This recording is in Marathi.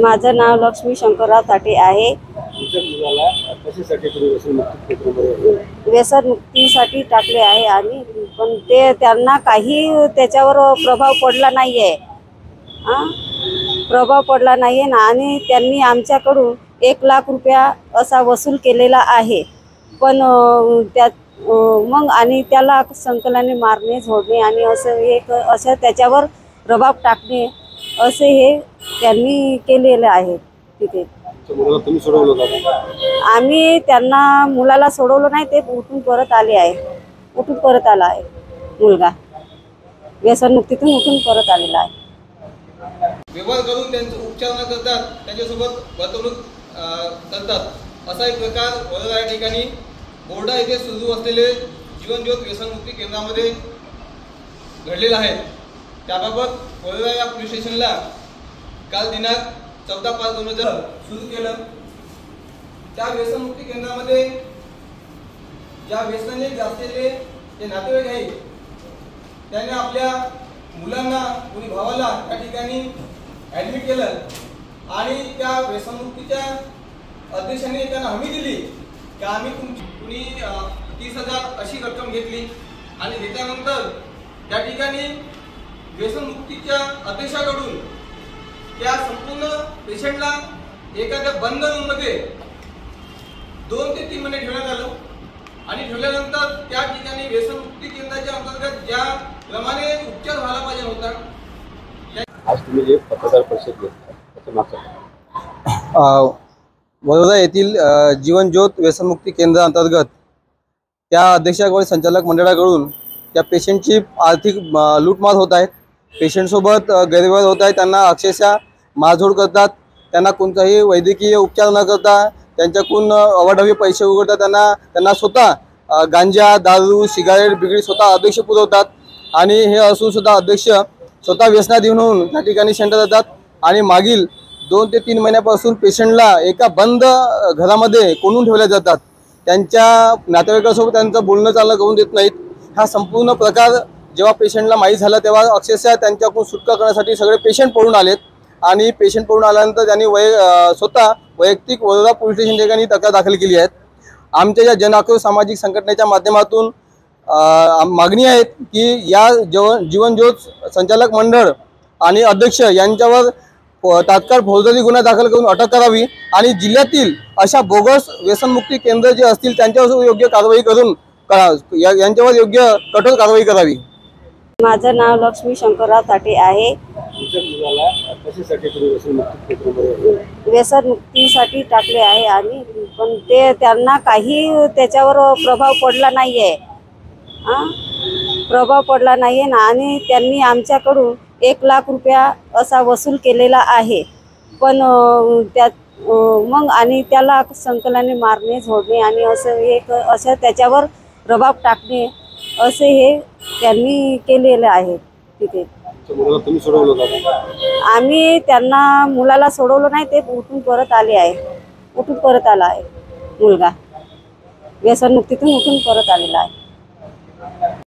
माझं नाव लक्ष्मी शंकरराव ताटे आहे। व्यसन मुक्तीसाठी टाकले आहे आणि पण ते त्यांना काही त्याच्यावर प्रभाव पडला नाहीये। प्रभाव पडला नाहीये ना, आणि त्यांनी आमच्याकडून 1 लाख रुपया असा वसूल केलेला आहे। पण मग आणि त्याला संकलाने मारणे, झोडणे आणि असं त्याच्यावर प्रभाव टाकणे असे हे त्यांनी केलेले आहे। तिथे तुम्ही सोडवलं का? आम्ही त्यांना मुलाला सोडवलं नाही, ते उठून परत आले आहे। उठून परत आला आहे मुलगा, व्यसनमुक्तीतून उठून परत आलेला आहे। व्यवहार करून त्यांचे उपचार न करतात, त्यांच्यासोबत वर्तवणूक करतात असा एक प्रकार वडोदरा या ठिकाणी बोर्डा येथे सुरू असलेले जीवनज्योत व्यसनमुक्ती केंद्रामध्ये घडलेला आहे। त्याबाबत वडोदरा या पोलीस स्टेशनला काल दिनांक 14/5/2000 सुरू केलं। त्या व्यसनमुक्ती केंद्रामध्ये ज्या व्यसनाने असलेले जे नातेवाईक आहेत त्यांनी आपल्या मुलांना, कुणी भावाला त्या ठिकाणी ॲडमिट केलं आणि त्या व्यसनमुक्तीच्या अध्यक्षांनी त्यांना हमी दिली की आम्ही कुणी 30,000 अशी रक्कम घेतली आणि घेतल्यानंतर त्या ठिकाणी व्यसनमुक्तीच्या अध्यक्षाकडून त्या संपूर्ण पेशंटला एखाद्या बंद रूममध्ये 2 ते 3 महिने ठेवण्यात आलं आणि ठेवल्यानंतर त्या ठिकाणी व्यसनमुक्ती केंद्राच्या अंतर्गत ज्या प्रमाणे उपचार व्हायला पाहिजे होता। आज तुम्ही जे पत्रकार परिषद घेतला वडोदरा येथील जीवनज्योत व्यसनमुक्ती केंद्र अंतर्गत त्या अध्यक्षाकडे संचालक मंडळाकडून त्या पेशंटची आर्थिक लूटमार होत आहे। पेशंटसोबत गैरव्यवहार होत आहे, त्यांना अक्षरशः मारझोड करतात, त्यांना कोणताही वैद्यकीय उपचार न करता त्यांच्याकडून अवाढव्य पैसे उघडतात, त्यांना स्वतः गांजा, दारू, सिगारेट, बिगडी स्वतः अध्यक्ष पुरवतात आणि हे असून सुद्धा अध्यक्ष स्वतः व्यसनाधीन होऊन त्या ठिकाणी सेंटर जातात आणि मागील 2 ते 3 महिन्यापासून पेशंटला एका बंद घरामध्ये कोंडून ठेवल्या जातात। त्यांच्या नातेवाईकांसोबत त्यांचं बोलणं चालणं करून देत नाहीत। हा संपूर्ण प्रकार जेव्हा पेशंटला माहीत झाला तेव्हा अक्षरशः त्यांच्याकडून सुटका करण्यासाठी सगळे पेशंट पळून आलेत आणि पेशंट पळून आल्यानंतर त्यांनी स्वतः वैयक्तिक वडोदरा पोलीस स्टेशन ठिकाणी तक्रार दाखल केली आहे। आमच्या या जनाक्रोश सामाजिक संघटनेच्या माध्यमातून मागणी आहे की या जीवनज्योत संचालक मंडळ आणि अध्यक्ष यांच्यावर तात्काळ फौजदारी गुन्हा दाखल करून अटक करावी आणि जिल्ह्यातील अशा बोगस व्यसनमुक्ती केंद्र जे असतील त्यांच्यावर योग्य कारवाई करून यांच्यावर योग्य कठोर कारवाई करावी। माझं नाव लक्ष्मी शंकरराव ताटे आहे। व्यसनमुक्तीसाठी टाकले आहे आणि पण ते त्यांना काही त्याच्यावर प्रभाव पडला नाहीये। प्रभाव पडला नाहीये ना, आणि त्यांनी आमच्याकडून 1 लाख रुपया असा वसूल केलेला आहे। पण मग आणि त्याला संकलाने मारणे, झोडणे आणि असं त्याच्यावर प्रभाव टाकणे असे हे त्यांनी केलेले आहे। तिथे तुम्ही सोडवलं का? आम्ही त्यांना मुलाला सोडवलं नाही, ते उठून परत आले आहे। उठून परत आला आहे मुलगा, व्यसनमुक्तीतून उठून परत आलेला आहे।